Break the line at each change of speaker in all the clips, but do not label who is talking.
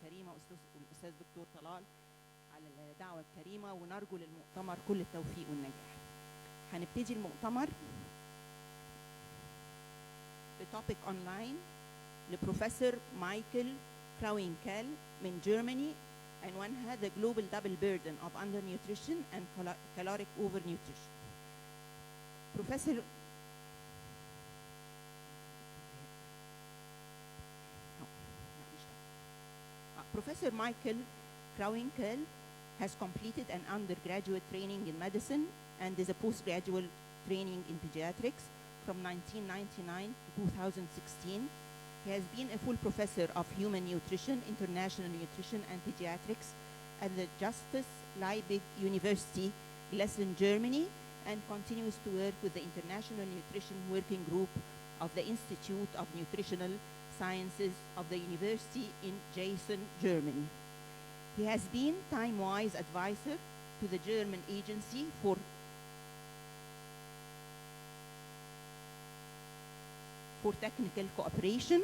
الكريمة والأستاذ دكتور طلال على الدعوة الكريمة، ونرجو للمؤتمر كل التوفيق والنجاح. هنبتدي المؤتمر بتوبيك أونلاين لبروفيسور مايكل كراوينكل من جيرماني، عنوانها The Global Double Burden of Undernutrition and Caloric Overnutrition. Professor Maichel Karwinkle has completed an undergraduate training in medicine and is a postgraduate training in pediatrics from 1999 to 2016. He has been a full professor of human nutrition, international nutrition, and pediatrics at the Justus Liebig University, Gießen, Germany, and continues to work with the International Nutrition Working Group of the Institute of Nutritional Sciences of the University in Gießen, Germany. He has been time-wise advisor to the German Agency for Technical Cooperation,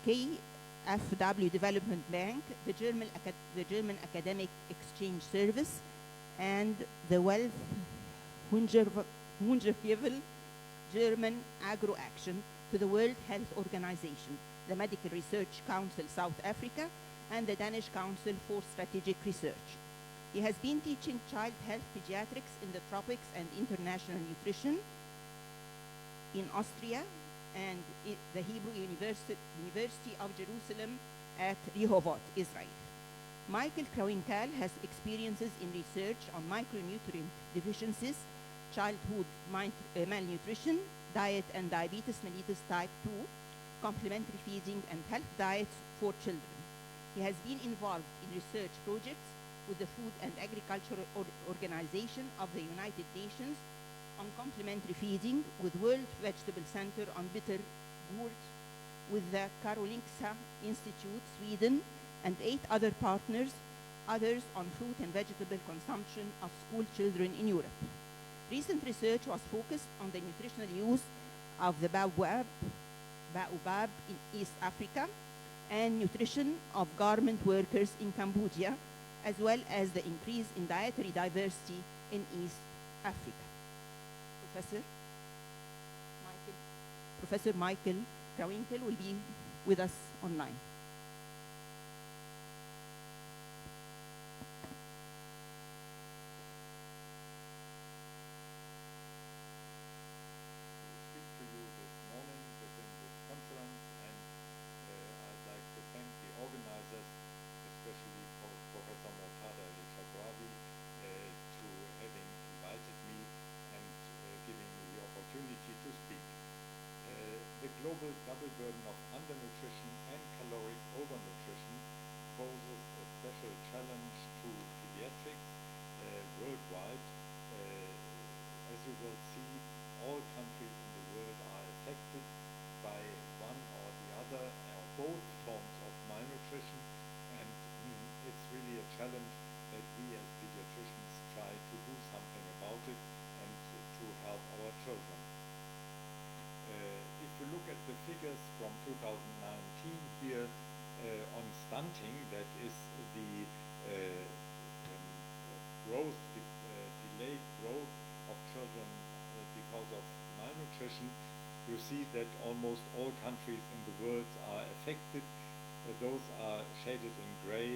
KfW Development Bank, the German Academic Exchange Service, and the Wealth Hungergevel German Agro Action to the World Health Organization, the Medical Research Council South Africa, and the Danish Council for Strategic Research. He has been teaching child health pediatrics in the tropics and international nutrition in Austria and the Hebrew University of Jerusalem at Rehovot, Israel. Maichel Karwinkle has experiences in research on micronutrient deficiencies, childhood malnutrition, diet and diabetes mellitus type 2, complementary feeding, and health diets for children. He has been involved in research projects with the Food and Agriculture Organization of the United Nations on complementary feeding, with World Vegetable Center on bitter gourd, with the Karolinska Institute, Sweden, and 8 other partners, others on fruit and vegetable consumption of school children in Europe. Recent research was focused on the nutritional use of the baobab in East Africa and nutrition of garment workers in Cambodia, as well as the increase in dietary diversity in East Africa. Professor Maichel Karwinkle will be with us online.
The global double burden of undernutrition and caloric overnutrition poses a special challenge to pediatrics worldwide. As you will see, all countries in the world are affected by one or the other or both forms of malnutrition, and it's really a challenge that we as pediatricians try to do something about it and to help our children. If you look at the figures from 2019 here on stunting, that is the delayed growth of children because of malnutrition, you see that almost all countries in the world are affected. Those are shaded in gray,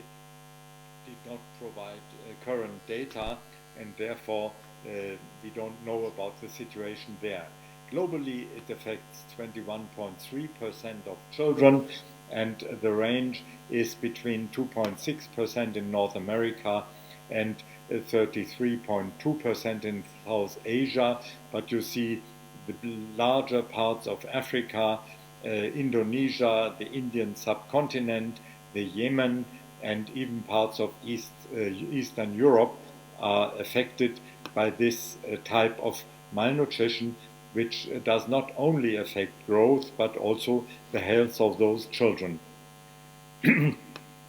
did not provide current data, and therefore we don't know about the situation there. Globally, it affects 21.3% of children, and the range is between 2.6% in North America and 33.2% in South Asia. But you see the larger parts of Africa, Indonesia, the Indian subcontinent, the Yemen, and even parts of Eastern Europe are affected by this type of malnutrition, which does not only affect growth, but also the health of those children.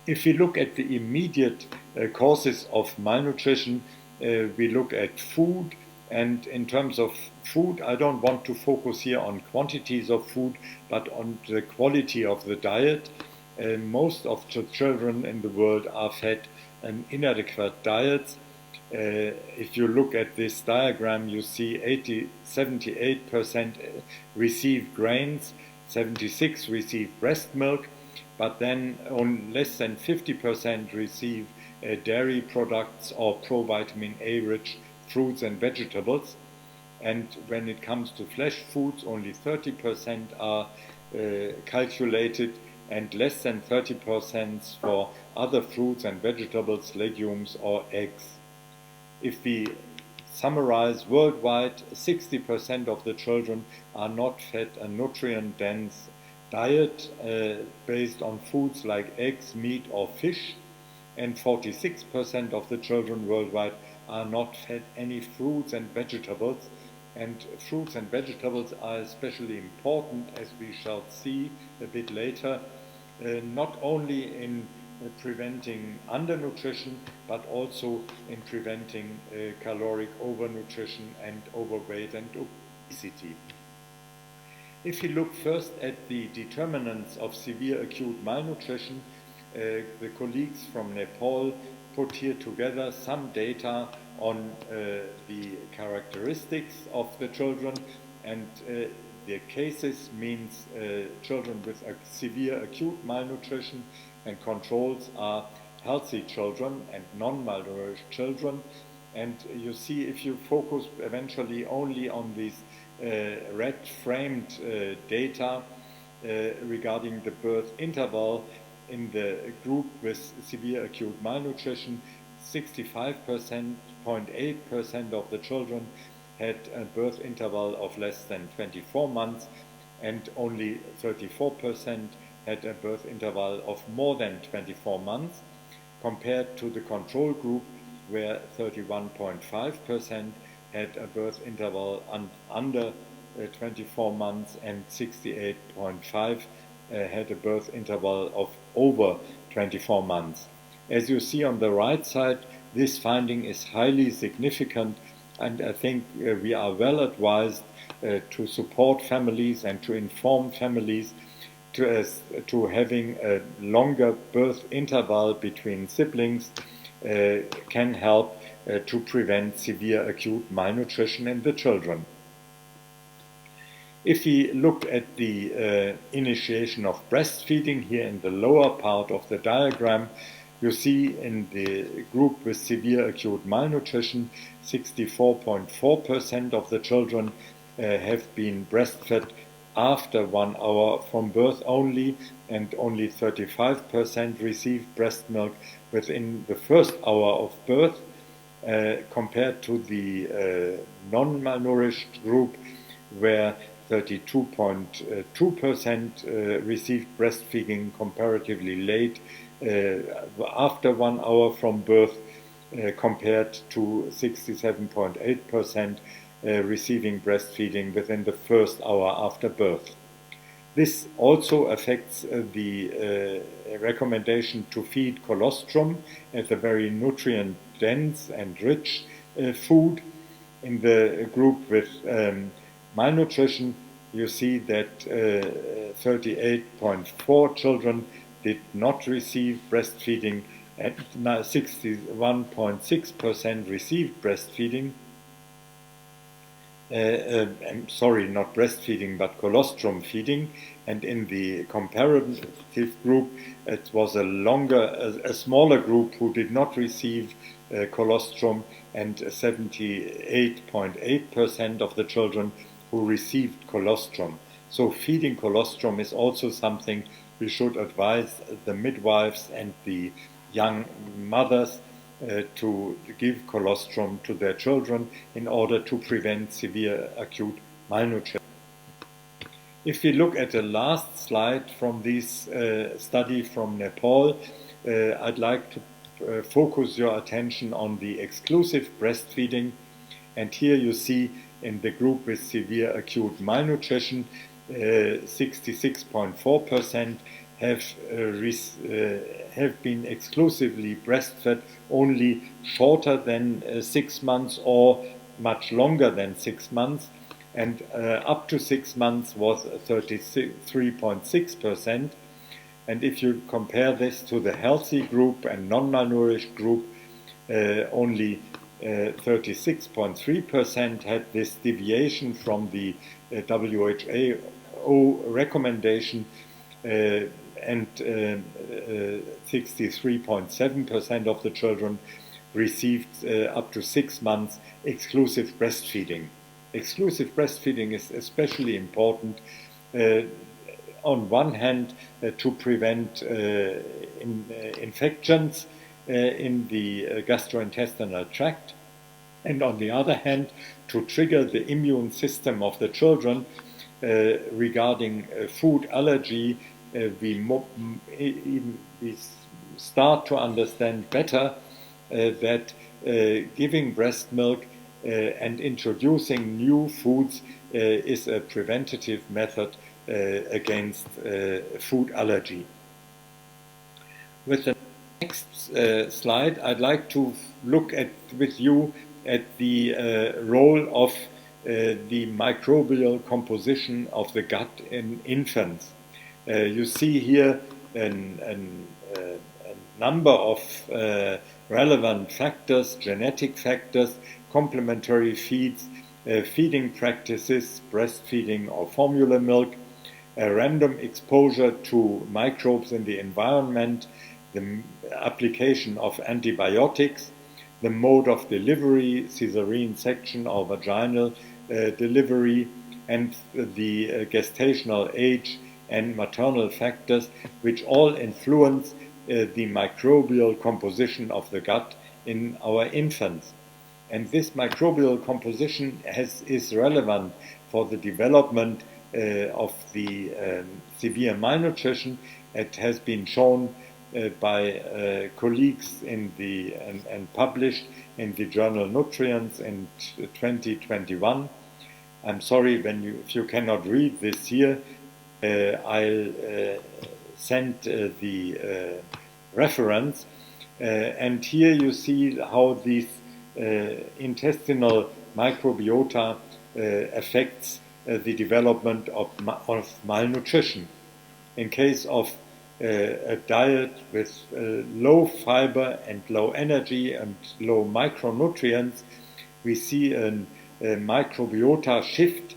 If we look at the immediate causes of malnutrition, we look at food, And in terms of food, I don't want to focus here on quantities of food, but on the quality of the diet. Most of the children in the world are fed an inadequate diet. If you look at this diagram, you see 78% receive grains, 76% receive breast milk, but then on less than 50% receive dairy products or provitamin A rich fruits and vegetables. And when it comes to flesh foods, only 30% are calculated, and less than 30% for other fruits and vegetables, legumes or eggs. If we summarize worldwide, 60% of the children are not fed a nutrient-dense diet based on foods like eggs, meat or fish, and 46% of the children worldwide are not fed any fruits and vegetables. And fruits and vegetables are especially important, as we shall see a bit later, not only in preventing undernutrition, but also in preventing caloric overnutrition and overweight and obesity. If you look first at the determinants of severe acute malnutrition, the colleagues from Nepal put here together some data on the characteristics of the children, and the cases means children with severe acute malnutrition, and controls are healthy children and non-malnourished children. And you see, if you focus eventually only on these red framed data regarding the birth interval, in the group with severe acute malnutrition, 65.8% of the children had a birth interval of less than 24 months, and only 34% had a birth interval of more than 24 months, compared to the control group, where 31.5% had a birth interval under 24 months and 68.5% had a birth interval of over 24 months. As you see on the right side, this finding is highly significant, and I think we are well advised to support families and to inform families to having a longer birth interval between siblings can help to prevent severe acute malnutrition in the children. If we look at the initiation of breastfeeding here in the lower part of the diagram, you see in the group with severe acute malnutrition, 64.4% of the children have been breastfed after 1 hour from birth only, and only 35% received breast milk within the first hour of birth, compared to the non-malnourished group, where 32.2% received breastfeeding comparatively late after 1 hour from birth, compared to 67.8% receiving breastfeeding within the first hour after birth. This also affects the recommendation to feed colostrum as a very nutrient-dense and rich food. In the group with malnutrition, you see that 38.4 children did not receive breastfeeding, and 61.6% received breastfeeding. Sorry, not breastfeeding, but colostrum feeding. And in the comparative group, it was a smaller group who did not receive colostrum, and 78.8% of the children who received colostrum. So feeding colostrum is also something we should advise the midwives and the young mothers to give colostrum to their children in order to prevent severe acute malnutrition. If we look at the last slide from this study from Nepal, I'd like to focus your attention on the exclusive breastfeeding. And here you see in the group with severe acute malnutrition, 66.4% have been exclusively breastfed only shorter than 6 months or much longer than 6 months, and up to 6 months was 33.6%. And if you compare this to the healthy group and non-malnourished group, only 36.3% had this deviation from the WHO recommendation, and 63.7% of the children received up to 6 months exclusive breastfeeding. Exclusive breastfeeding is especially important, on one hand, to prevent infections in the gastrointestinal tract, and on the other hand, to trigger the immune system of the children regarding food allergy. We start to understand better that giving breast milk and introducing new foods is a preventative method against food allergy. With the next slide, I'd like to look with you at the role of the microbial composition of the gut in infants. You see here a number of relevant factors, genetic factors, complementary feeds, feeding practices, breastfeeding or formula milk, random exposure to microbes in the environment, the application of antibiotics, the mode of delivery, caesarean section or vaginal delivery, and the gestational age and maternal factors, which all influence the microbial composition of the gut in our infants. And this microbial composition is relevant for the development of the severe malnutrition. It has been shown by colleagues and published in the journal Nutrients in 2021. I'm sorry if you cannot read this here. I'll send the reference, and here you see how these intestinal microbiota affects the development of malnutrition. In case of a diet with low fiber and low energy and low micronutrients, we see a microbiota shift.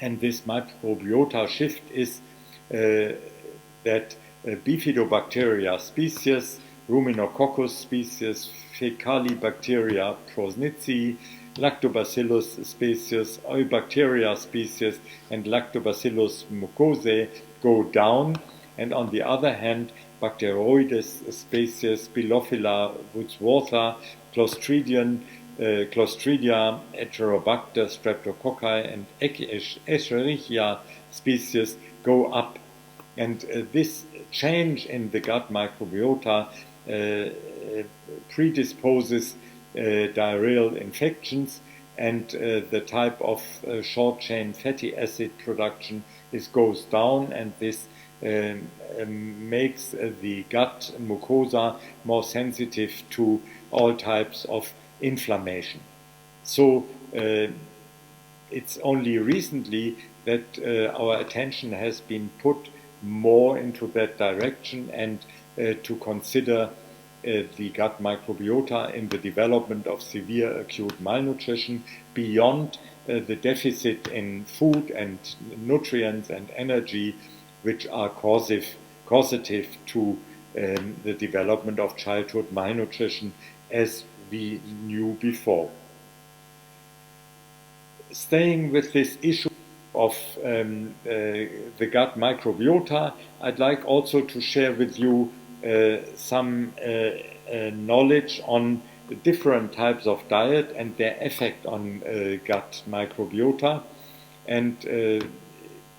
And this microbiota shift is that Bifidobacteria species, Ruminococcus species, Fecalibacteria prosnitzii, Lactobacillus species, Eubacteria species, and Lactobacillus mucosae go down, and on the other hand, Bacteroides species, Bilophila wurzwortha, Clostridia, Heterobacter, Streptococci, and Escherichia species go up. And this change in the gut microbiota predisposes diarrheal infections, and the type of short-chain fatty acid production goes down, and this makes the gut mucosa more sensitive to all types of inflammation. So it's only recently that our attention has been put more into that direction, and to consider the gut microbiota in the development of severe acute malnutrition beyond the deficit in food and nutrients and energy, which are causative to the development of childhood malnutrition as we knew before. Staying with this issue of the gut microbiota, I'd like also to share with you some knowledge on the different types of diet and their effect on gut microbiota. And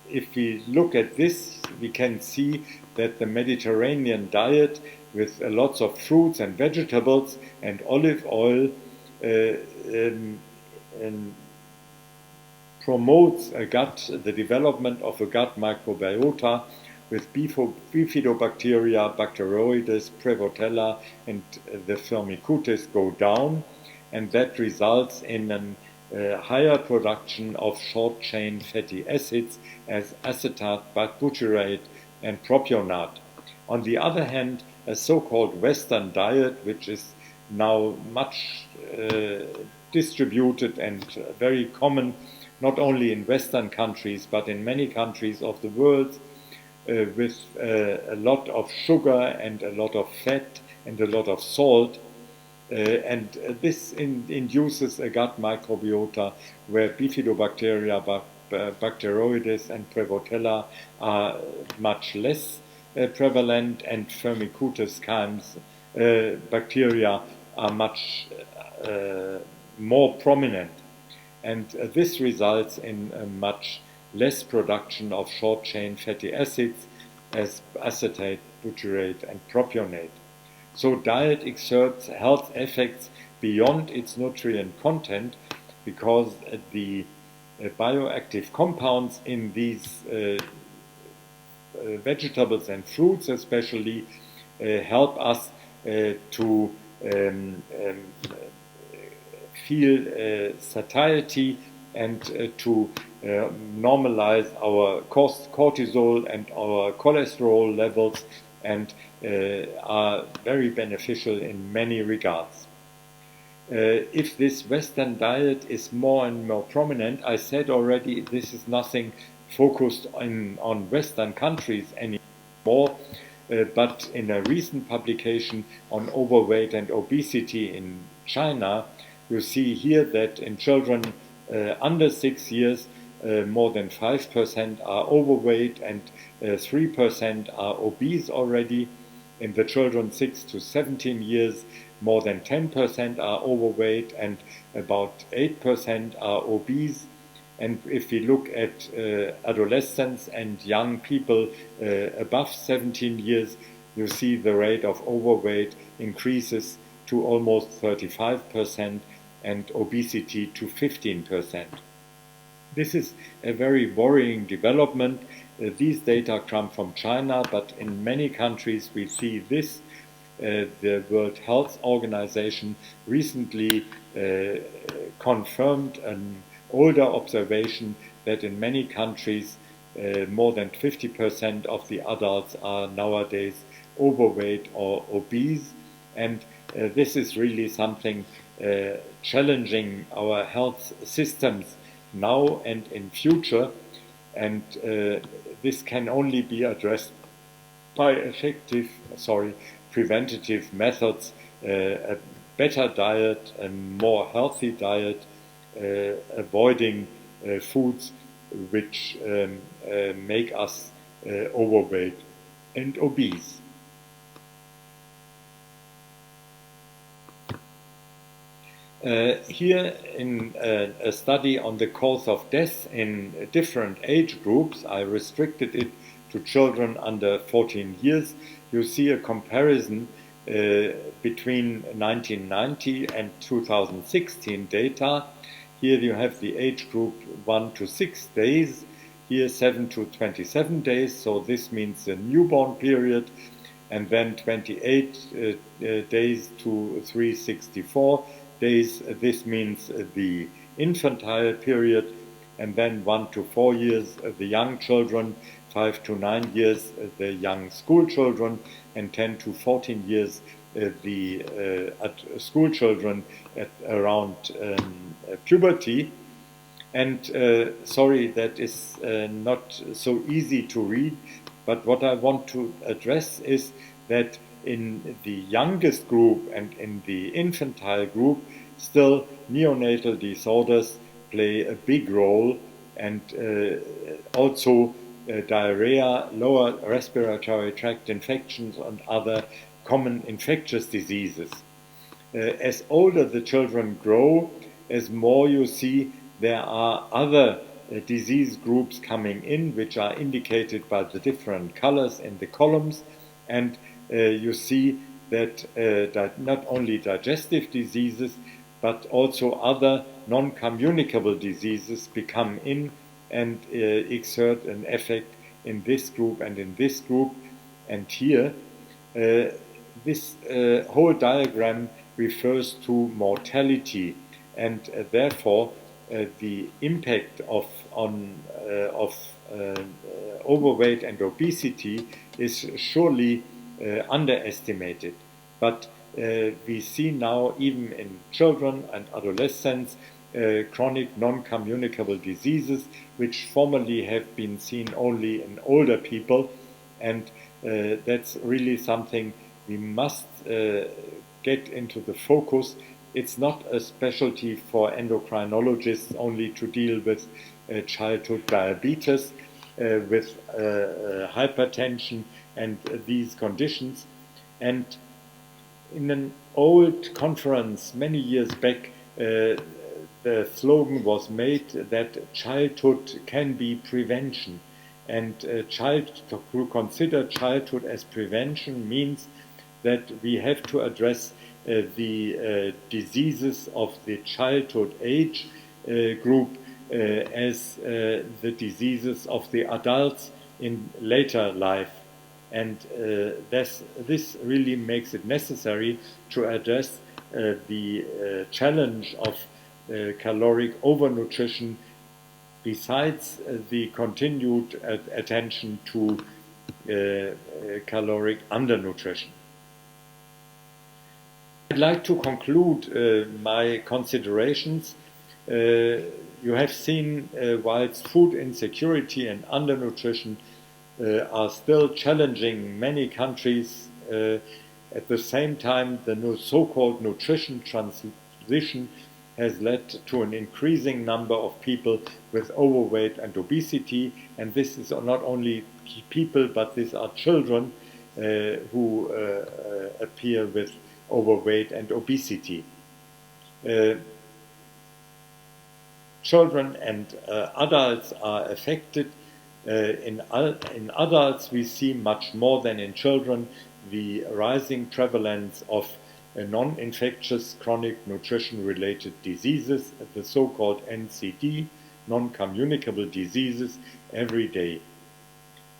if we look at this, we can see that the Mediterranean diet with lots of fruits and vegetables and olive oil promotes the development of a gut microbiota with Bifidobacteria, Bacteroides, Prevotella, and the Firmicutes go down, and that results in a higher production of short-chain fatty acids as acetate, butyrate, and propionate. On the other hand, a so-called Western diet, which is now much distributed and very common, not only in Western countries, but in many countries of the world, with a lot of sugar and a lot of fat and a lot of salt. And this induces a gut microbiota where bifidobacteria, Bacteroides and Prevotella are much less prevalent, and Firmicutes chymes bacteria are much more prominent. And this results in a much less production of short-chain fatty acids as acetate, butyrate, and propionate. So diet exerts health effects beyond its nutrient content, because the bioactive compounds in these vegetables and fruits especially help us to feel satiety and to normalize our cortisol and our cholesterol levels, and are very beneficial in many regards. If this Western diet is more and more prominent, I said already, this is nothing focused on Western countries anymore, but in a recent publication on overweight and obesity in China, you see here that in children under 6 years, more than 5% are overweight and 3% are obese already. In the children 6 to 17 years, more than 10% are overweight and about 8% are obese. And if we look at adolescents and young people above 17 years, you see the rate of overweight increases to almost 35% and obesity to 15%. This is a very worrying development. These data come from China, but in many countries we see this. The World Health Organization recently confirmed an older observation that in many countries more than 50% of the adults are nowadays overweight or obese, and this is really something challenging our health systems now and in future, and this can only be addressed by effective, preventative methods, a better diet, a more healthy diet, avoiding foods which make us overweight and obese. Here in a study on the cause of death in different age groups, I restricted it to children under 14 years. You see a comparison between 1990 and 2016 data. Here you have the age group 1 to 6 days, here 7 to 27 days, so this means the newborn period, and then 28 days to 364 days, this means the infantile period, and then 1 to 4 years the young children, 5 to 9 years the young school children, and 10 to 14 years the school children at around puberty. And sorry, that is not so easy to read, but what I want to address is that in the youngest group and in the infantile group, still neonatal disorders play a big role, and also diarrhea, lower respiratory tract infections, and other common infectious diseases. As older the children grow, as more you see there are other disease groups coming in, which are indicated by the different colors in the columns, and you see that not only digestive diseases but also other non-communicable diseases become in and exert an effect in this group and in this group. And here this whole diagram refers to mortality, and therefore the impact of overweight and obesity is surely underestimated. But we see now, even in children and adolescents, chronic non-communicable diseases, which formerly have been seen only in older people, and that's really something we must get into the focus. It's not a specialty for endocrinologists only to deal with childhood diabetes, with hypertension and these conditions. And in an old conference many years back, the slogan was made that childhood can be prevention. And to consider childhood as prevention means that we have to address the diseases of the childhood age group as the diseases of the adults in later life. And this really makes it necessary to address the challenge of caloric overnutrition, besides the continued attention to caloric undernutrition. I'd like to conclude my considerations. You have seen, whilst food insecurity and undernutrition are still challenging many countries, at the same time the so-called nutrition transition has led to an increasing number of people with overweight and obesity, and this is not only people, but these are children who appear with overweight and obesity. Children and adults are affected. In adults, we see much more than in children the rising prevalence of non-infectious chronic nutrition-related diseases, the so-called NCD, non-communicable diseases, every day.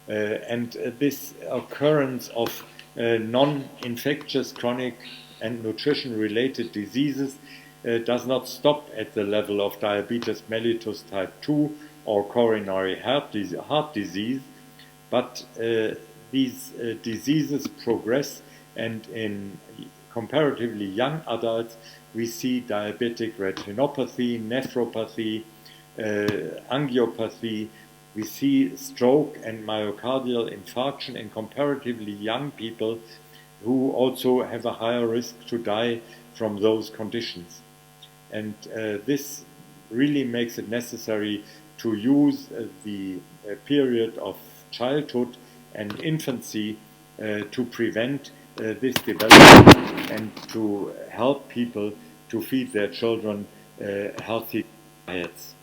And this occurrence of non-infectious chronic and nutrition-related diseases does not stop at the level of diabetes mellitus type 2 or coronary heart disease, but these diseases progress, and in comparatively young adults we see diabetic retinopathy, nephropathy, angiopathy. We see stroke and myocardial infarction in comparatively young people who also have a higher risk to die from those conditions. And this really makes it necessary to use the period of childhood and infancy to prevent this development and to help people to feed their children healthy diets.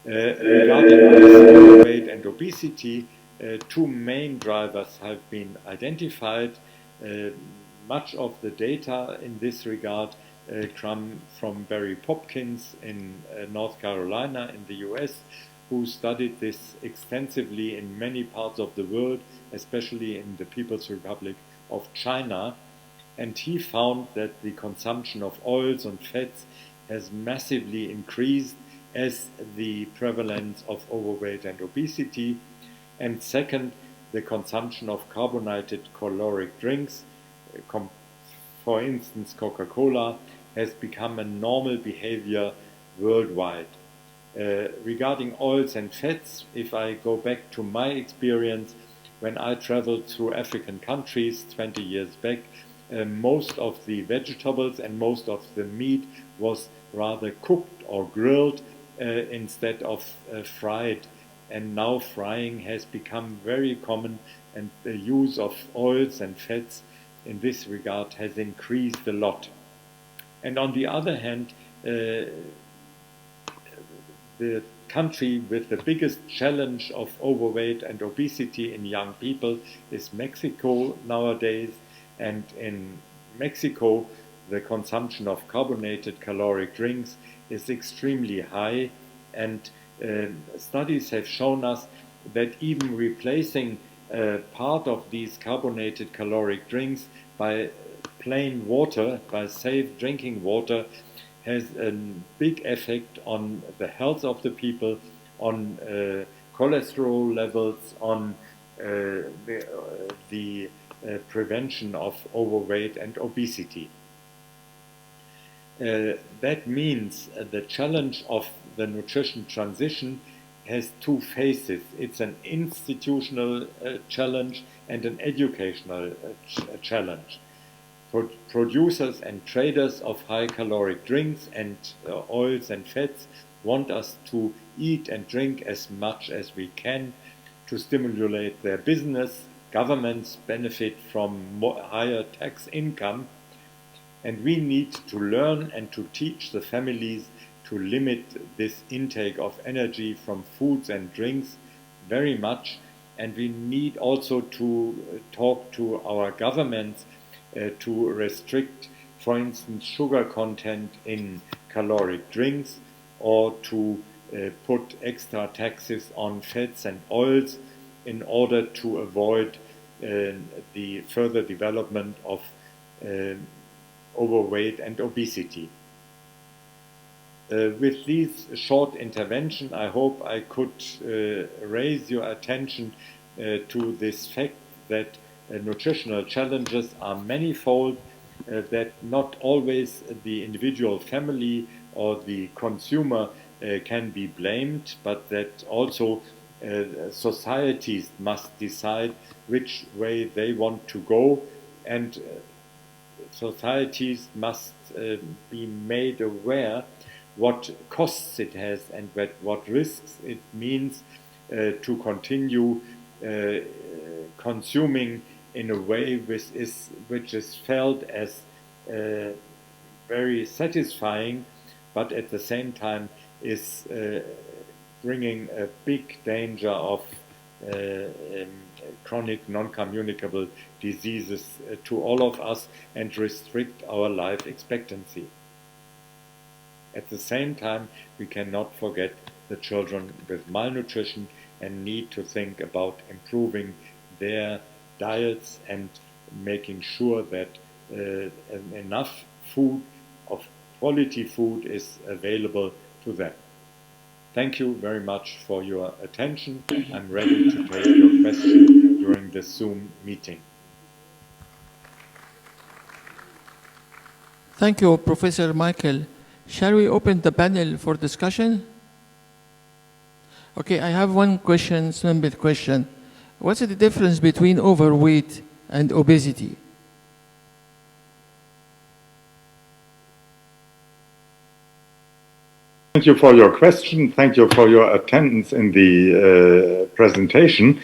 Regarding overweight and obesity, two main drivers have been identified. Much of the data in this regard come from Barry Popkins in North Carolina in the US, who studied this extensively in many parts of the world, especially in the People's Republic of China. And he found that the consumption of oils and fats has massively increased as the prevalence of overweight and obesity. And second, the consumption of carbonated caloric drinks, for instance Coca-Cola, has become a normal behavior worldwide. Regarding oils and fats, if I go back to my experience, when I traveled through African countries 20 years back, most of the vegetables and most of the meat was rather cooked or grilled instead of fried. And now frying has become very common, and the use of oils and fats in this regard has increased a lot. And on the other hand, the country with the biggest challenge of overweight and obesity in young people is Mexico nowadays. And in Mexico, the consumption of carbonated caloric drinks is extremely high, and studies have shown us that even replacing part of these carbonated caloric drinks by plain water, by safe drinking water, has a big effect on the health of the people, on cholesterol levels, on the prevention of overweight and obesity. That means the challenge of the nutrition transition has two phases. It's an institutional challenge and an educational challenge. Producers and traders of high caloric drinks and oils and fats want us to eat and drink as much as we can to stimulate their business. Governments benefit from higher tax income, and we need to learn and to teach the families to limit this intake of energy from foods and drinks very much. And we need also to talk to our governments to restrict, for instance, sugar content in caloric drinks, or to put extra taxes on fats and oils in order to avoid the further development of overweight and obesity. With this short intervention, I hope I could raise your attention to this fact that nutritional challenges are manifold, that not always the individual family or the consumer can be blamed, but that also societies must decide which way they want to go, and societies must be made aware what costs it has and what risks it means to continue consuming in a way which is felt as very satisfying, but at the same time is bringing a big danger of chronic non-communicable diseases to all of us and restrict our life expectancy. At the same time, we cannot forget the children with malnutrition and need to think about improving their diets and making sure that enough food, of quality food, is available to them. Thank you very much for your attention. I'm ready to take your question during the Zoom meeting.
Thank you, Professor Maichel. Shall we open the panel for discussion? Okay, I have one question, simple question. What's the difference between overweight and obesity?
Thank you for your question. Thank you for your attendance in the presentation.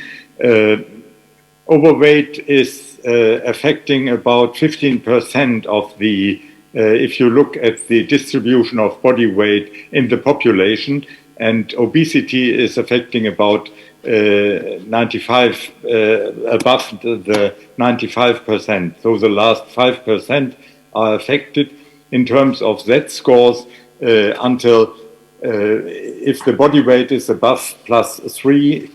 Overweight is affecting about 15% of the, if you look at the distribution of body weight in the population, and obesity is affecting about 95, above the 95%. So the last 5% are affected in terms of Z scores until if the body weight is above +3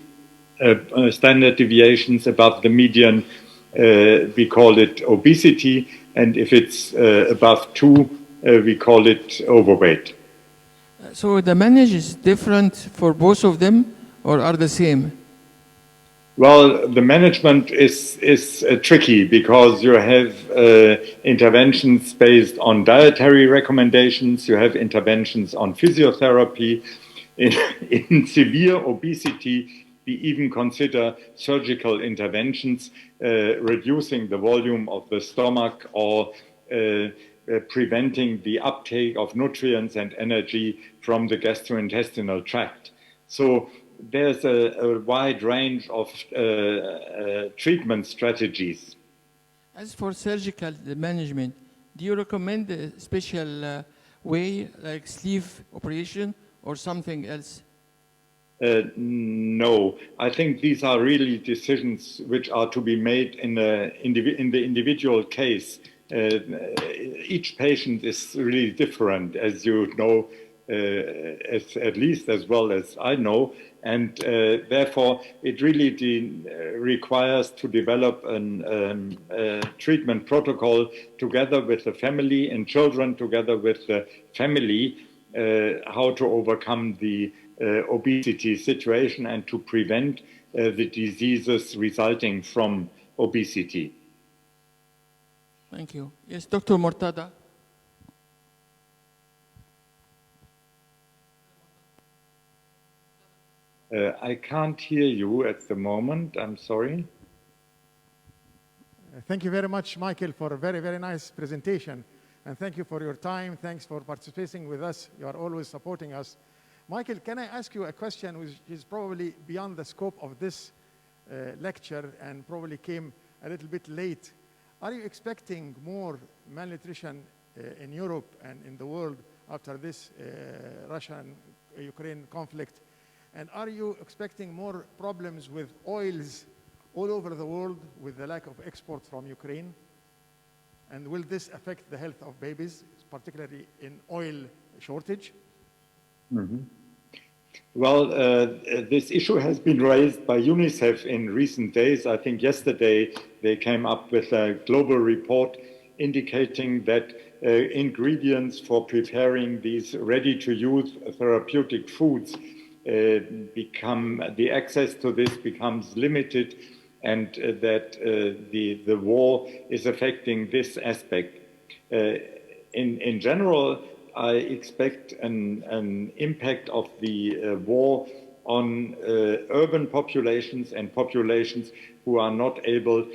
standard deviations above the median, we call it obesity, and if it's above 2, we call it overweight.
So the management is different for both of them, or are the same?
Well, the management is tricky because you have interventions based on dietary recommendations, you have interventions on physiotherapy. In severe obesity, we even consider surgical interventions, reducing the volume of the stomach or preventing the uptake of nutrients and energy from the gastrointestinal tract. So there's a wide range of treatment strategies.
As for surgical management, do you recommend a special way, like sleeve operation or something else?
No, I think these are really decisions which are to be made in the individual case. Each patient is really different, as you know at least as well as I know. And therefore, it really requires to develop a treatment protocol together with the family and children, together with the family, how to overcome the obesity situation and to prevent the diseases resulting from obesity.
Thank you. Yes, Dr. Mortada.
I can't hear you at the moment. I'm sorry.
Thank you very much, Michael, for a very, very nice presentation. And thank you for your time. Thanks for participating with us. You are always supporting us. Michael, can I ask you a question which is probably beyond the scope of this lecture and probably came a little bit late? Are you expecting more malnutrition in Europe and in the world after this Russia-Ukraine conflict? And are you expecting more problems with oils all over the world with the lack of export from Ukraine? And will this affect the health of babies, particularly in oil shortage?
Mm-hmm. Well, this issue has been raised by UNICEF in recent days. I think yesterday they came up with a global report indicating that ingredients for preparing these ready-to-use therapeutic foods the access to this becomes limited, and that the war is affecting this aspect. In general, I expect an impact of the war on urban populations and populations who are not able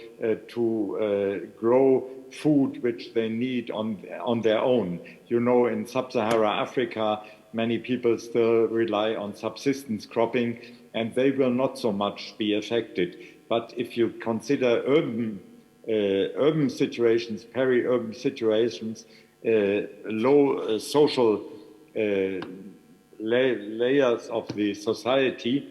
to grow food which they need on their own. You know, in sub-Saharan Africa, many people still rely on subsistence cropping, and they will not so much be affected. But if you consider urban situations, peri-urban situations, low social layers of the society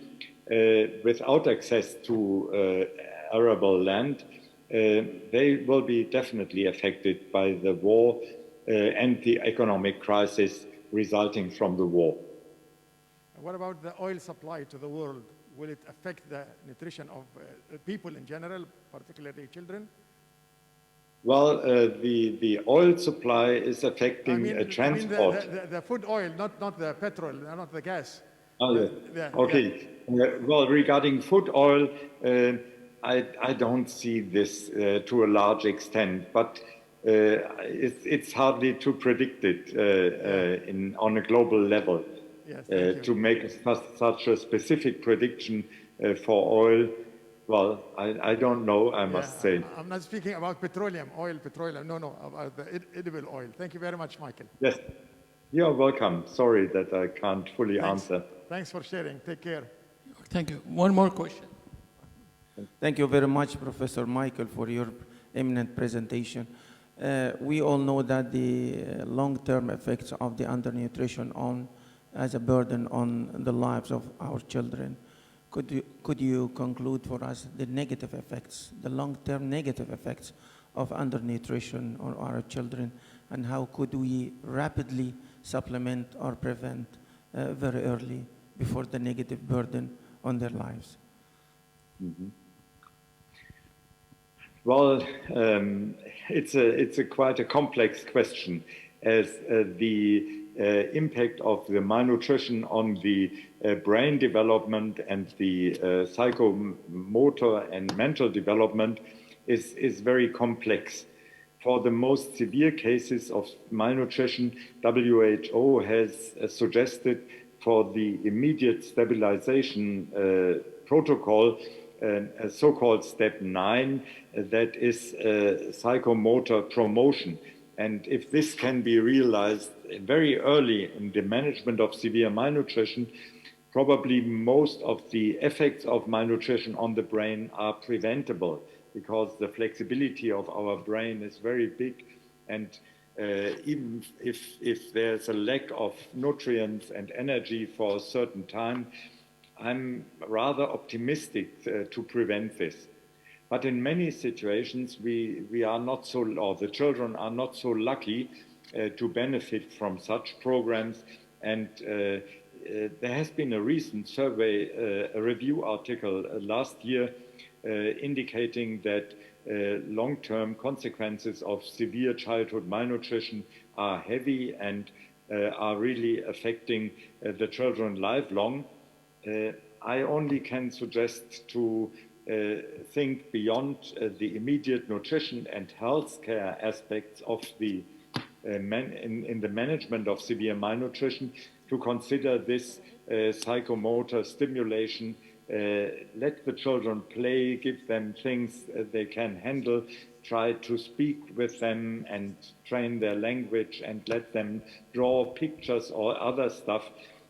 without access to arable land, they will be definitely affected by the war and the economic crisis resulting from the war.
What about the oil supply to the world? Will it affect the nutrition of people in general, particularly children?
Well, the oil supply is affecting transport.
I mean the food oil, not the petrol, not the gas.
Oh, yeah. Okay. Yeah. Well, regarding food oil, I don't see this to a large extent, but it's hardly to predict it on a global level. Yes, to make such a specific prediction for oil. Well, I don't know, I must say.
I'm not speaking about petroleum. No, about the edible oil. Thank you very much, Michael.
Yes, you're welcome. Sorry that I can't fully answer.
Thanks for sharing. Take care.
Thank you. One more question.
Thank you very much, Professor Maichel, for your eminent presentation. We all know that the long-term effects of the undernutrition as a burden on the lives of our children. Could you conclude for us the negative effects, the long-term negative effects of undernutrition on our children, and how could we rapidly supplement or prevent very early before the negative burden on their lives?
Mm-hmm. Well, it's quite a complex question, as the impact of the malnutrition on the brain development and the psychomotor and mental development is very complex. For the most severe cases of malnutrition, WHO has suggested for the immediate stabilization protocol a so-called step 9, that is psychomotor promotion. And if this can be realized very early in the management of severe malnutrition, probably most of the effects of malnutrition on the brain are preventable, because the flexibility of our brain is very big. And even if there's a lack of nutrients and energy for a certain time, I'm rather optimistic to prevent this. But in many situations, we are not so, or the children are not so lucky to benefit from such programs. And there has been a recent survey, a review article last year indicating that long-term consequences of severe childhood malnutrition are heavy and are really affecting the children lifelong. I only can suggest to think beyond the immediate nutrition and health care aspects of the in the management of severe malnutrition, to consider this psychomotor stimulation. Let the children play, give them things they can handle, try to speak with them and train their language, and let them draw pictures or other stuff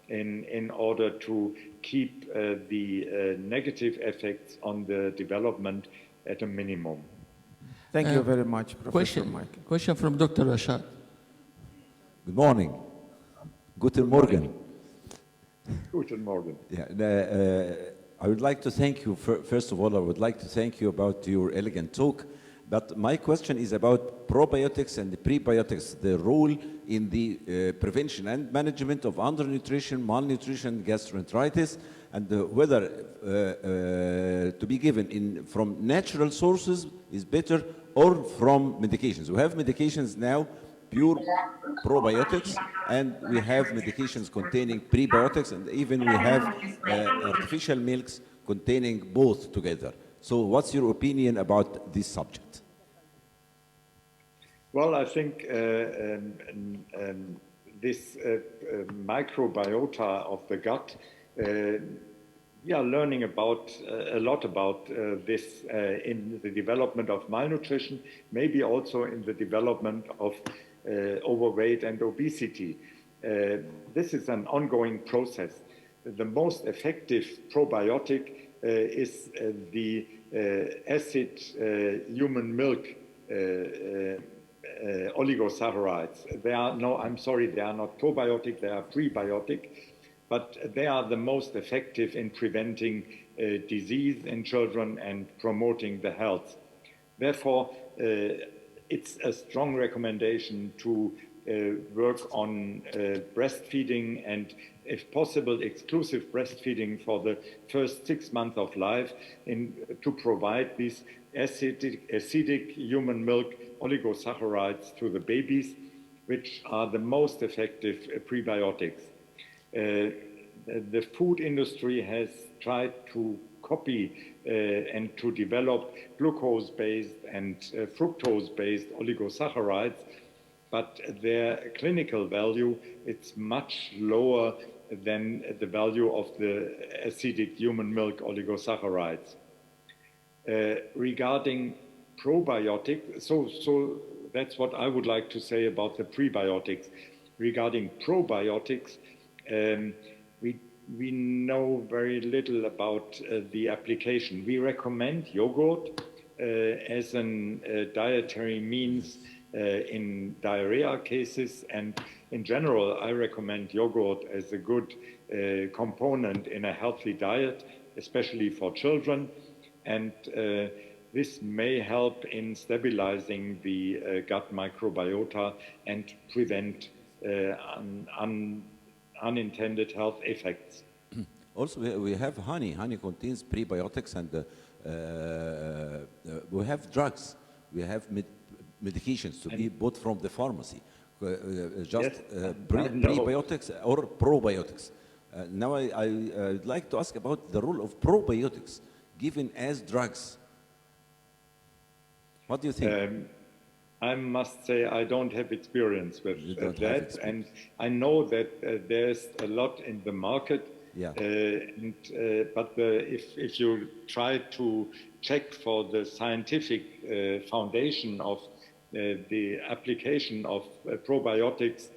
in order to keep the negative effects on the development at a minimum.
Thank you very much, Professor Maichel.
Question from Dr. Rashad.
Good morning. Guten Morgen.
Guten Morgen.
Yeah, I would like to thank you. First of all, I would like to thank you about your elegant talk. But my question is about probiotics and the prebiotics, the role in the prevention and management of undernutrition, malnutrition, gastroenteritis, and whether to be given from natural sources is better or from medications. We have medications now, pure probiotics, and we have medications containing prebiotics, and even we have artificial milks containing both together. So what's your opinion about this subject?
Well, I think this microbiota of the gut, we are learning about a lot about this in the development of malnutrition, maybe also in the development of overweight and obesity. This is an ongoing process. The most effective probiotic is the acid human milk oligosaccharides. They are I'm sorry, they are not probiotic, they are prebiotic, but they are the most effective in preventing disease in children and promoting the health. Therefore, it's a strong recommendation to work on breastfeeding and, if possible, exclusive breastfeeding for the first 6 months of life to provide these acidic human milk oligosaccharides to the babies, which are the most effective prebiotics. The food industry has tried to copy and to develop glucose-based and fructose-based oligosaccharides, but their clinical value, it's much lower than the value of the acidic human milk oligosaccharides. Regarding probiotics, so that's what I would like to say about the prebiotics. Regarding probiotics, we know very little about the application. We recommend yogurt as an dietary means in diarrhea cases, and in general, I recommend yogurt as a good component in a healthy diet, especially for children, and this may help in stabilizing the gut microbiota and prevent unintended health effects.
Also, we have honey. Honey contains prebiotics, and we have drugs. We have medications to be bought from the pharmacy. Prebiotics or probiotics. Now I'd like to ask about the role of probiotics given as drugs. What do you think?
I must say I don't have experience with that, and I know that there's a lot in the market.
Yeah.
But if you try to check for the scientific foundation of the application of probiotics